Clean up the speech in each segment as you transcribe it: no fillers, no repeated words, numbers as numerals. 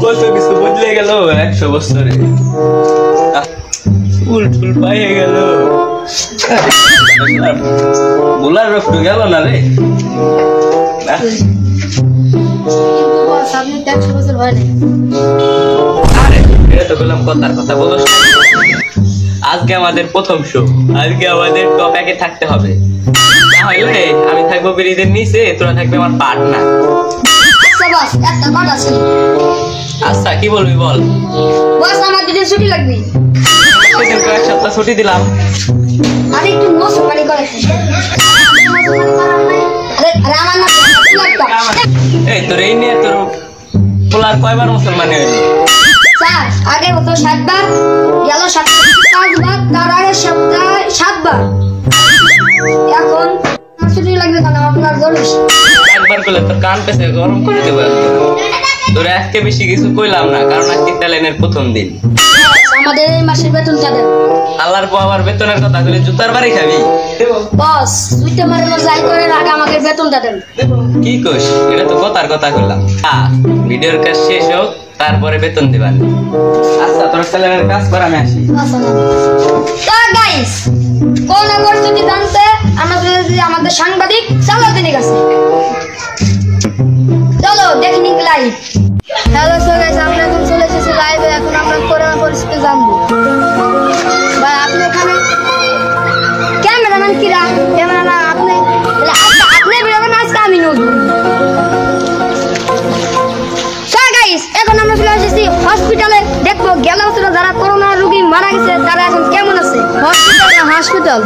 কত কিছু বদলে গেল 100 বছরে। ফুল ফুল পাইয়ে গেল, বোলার রফটু গেল না রে। আরে এটা তো বললাম কথার কথা বলো। আজকে আমাদের প্রথম শো, আজকে আমাদের টপ 1-এ থাকতে হবে। তাহলে আমি থাকবো ব্রিজের নিচে, তোরা থাকবে আমার পার্টনার। আচ্ছা কি বলবি বল। বস আমার দিনে ছুটি লাগবে। এক সপ্তাহ ছুটি দিলাম। আরে একটু মশারি করে। আরে আমার না এই তোর এই নিয়ে তোর পোলার কয়বার মুসলমান হইল? স্যার আগে হতো 7 বার, গেল 7 বার, তার আগে সপ্তাহে 7 বার। এখন ছুটি লাগবে কেন আপনার জরুরি? একবার করলে তোর কান পেছে গরম করে দেবো। তোর আজকে বেশি কিছু কইলাম না, কারণ আজকে ট্যালেন্টের প্রথম দিন। আমাদের এই মাসের বেতনটা দেন। আল্লাহর আবার বেতনের কথা বলে জুতার বাড়ি খাবি? বস তুই তো মারে যাই করে আগে আমাকে বেতনটা দেন। কি কইস? এটা তো কথার কথা কইলাম। ভিডিওর কাজ শেষ হোক, তারপরে বেতন দিবান। আচ্ছা তোর ট্যালেন্টের কাজ কর, আমি আসি। তো গাইস কোন পরিস্থিতি জানতে আমাদের সাংবাদিক সালাউদ্দিনের কাছে চলো দেখি নিক লাইভ। হ্যালো সো গাইস, আমরা এখন চলে এসেছি লাইভে। এখন আমরা করোনা পরিস্থিতি জানবো। ভাই আপনি এখানে ক্যামেরাম্যান কিরা? ক্যামেরা না আপনি, আপনি বেরোবেন আজকে আমি নজরুল। সো গাইস এখন আমরা চলে এসেছি হসপিটালে, দেখবো গেল বছর যারা করোনা রোগী মারা গেছে তারা এখন কেমন আছে। হসপিটাল না হসপিটাল?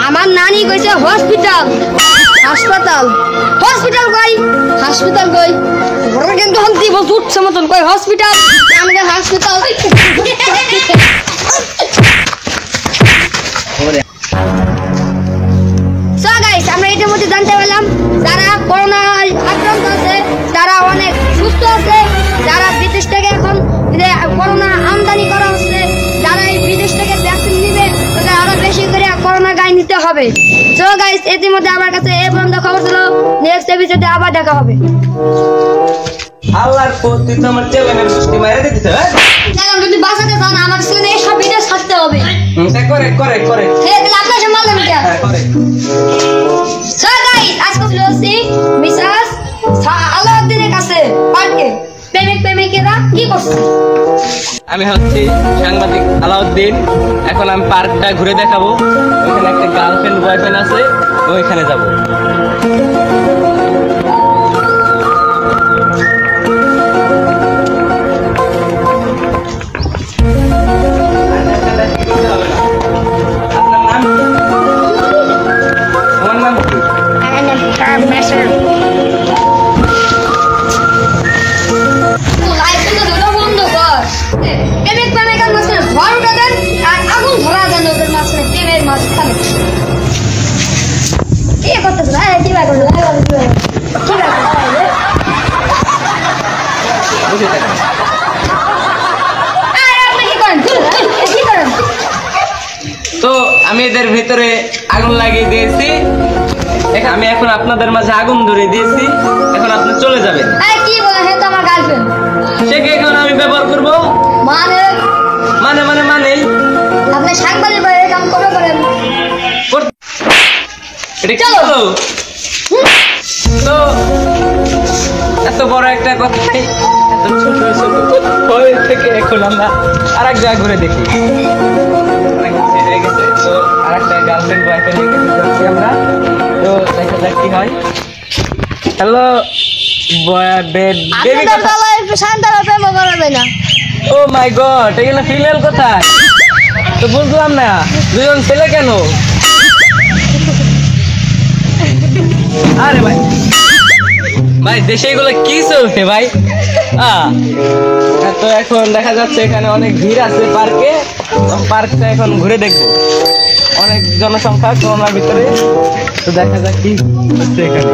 আমার নানি কইছে হসপিটাল। হাসপাতাল হসপিটাল কই? হাসপাতাল কই? বড় কিন্তু হন্তি বল উঠছে মতন কই হসপিটাল? আমাদের হাসপাতাল। সো গাইস আমরা এটার মধ্যে জানতে পারলাম যারা করোনা আক্রান্ত আছে তারা অনেক সুস্থ আছে। যারা বিদেশ থেকে এখন করোনা আমদানি করা হচ্ছে, যারা এই বিদেশ থেকে ভ্যাকসিন নিবে তাদের আরো বেশি করে করোনা গায়ে নিতে হবে। সো গাইস ইতিমধ্যে আমার কাছে এই পর্যন্ত খবর ছিল। নেক্সট এপিসোডে আবার দেখা হবে। আল্লাহর প্রতি তো আমার চ্যানেলের দৃষ্টি মাইরা দিতে হবে। চ্যানেল যদি বাঁচাতে চান আমার সাথে এই সব ভিডিও ছাড়তে হবে। করে করে করে হে তাহলে আপনার সাথে মারলাম কি? হ্যাঁ করে। সো গাইস আজকে চলে আসছি মিসেস আলাউদ্দিনের কাছে পার্কে। প্রেমিকেরা কি করছে? আমি হচ্ছি সাংবাদিক আলাউদ্দিন। এখন আমি পার্কটা ঘুরে দেখাবো। ওইখানে একটা গার্লফ্রেন্ড বয়ফ্রেন্ড আছে, ওইখানে যাব। তো আমি এদের ভিতরে আগুন লাগিয়ে দিয়েছি। আমি এখন আপনাদের মাঝে আগুন ধরে দিয়েছি। এখন আপনি চলে যাবেন। কি বলে? হে তো আমার গার্লফ্রেন্ড। সে কি এখন আমি ব্যবহার করব? মানে মানে মানে মানে আপনি সাংবাদিক ভাই কাম করে করেন। এটা কি হলো? তো এত বড় একটা কথা, এত ছোট ছোট ভয় থেকে এখন আমরা আরেক জায়গা ঘুরে দেখি। তো আরেকটা গার্লফ্রেন্ড বয়ফ্রেন্ড যাচ্ছি আমরা। তো দেখা যাক কি হয়। হ্যালো বেবি কথা। একটু শান্তভাবে প্রেম করা যায় না? ও মাই গড, এখানে ফিমেল কোথায়? তো বুঝলাম না, দুজন ছেলে কেন? আরে ভাই ভাই দেশে এগুলো কি চলছে ভাই? তো এখন দেখা যাচ্ছে এখানে অনেক ভিড় আছে পার্কে। পার্কটা এখন ঘুরে দেখবো। অনেক জনসংখ্যা করোনার ভিতরে। তো দেখা যাক কি হচ্ছে এখানে।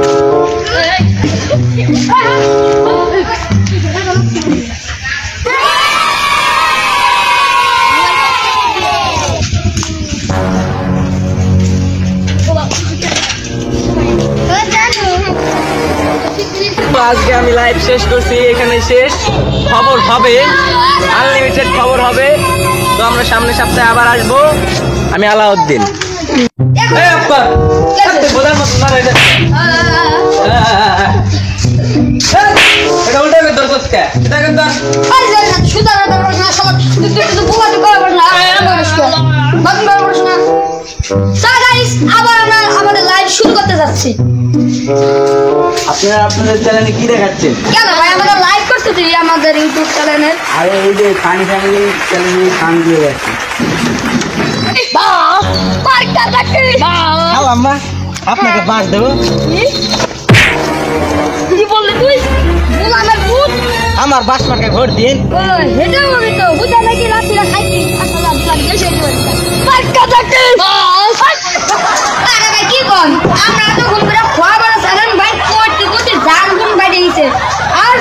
আজকে আমি লাইভ শেষ করছি, এখানে শেষ। খবর হবে, আনলিমিটেড খবর হবে। তো আমরা সামনের সপ্তাহে আবার আসবো। আমি আলাউদ্দিন। এই আব্বা, আপনি বোঝার মতো না এটা। এটা উল্টা করে ধর কোসকা। এটা কেন ধর? আরে না সুদার না প্রশ্ন সব তুই বুয়া তো করা প্রশ্ন বাকি প্রশ্ন। সো গাইস আবার আমরা আমাদের লাইভ শুরু করতে যাচ্ছি। আপনারা আপনাদের চ্যানেলে কি দেখাচ্ছেন? কেন ভাই আমরা লাইভ করতেছি আমাদের ইউটিউব চ্যানেলে। আরে এই যে ফানি ফ্যামিলি চ্যানেলে গান দিয়ে যাচ্ছে। বাহ পার্কটা দেখে খাও আম্মা, আপনাকে বাস দেবো। কি বললি তুই? বুলামের ভূত। আমার বাস মার্কে ভোট দিন। ও হেডে বলি তো বুঝা নাকি রাত্রিরা খাইছি আসলে আপনার দেশে বলছে পার্কটা দেখে আরে ভাই কি কোন আমরা তো ঘুম করে খাওয়া বড় সাধারণ ভাই কোটি কোটি জান গুণ বাইরে দিছে আর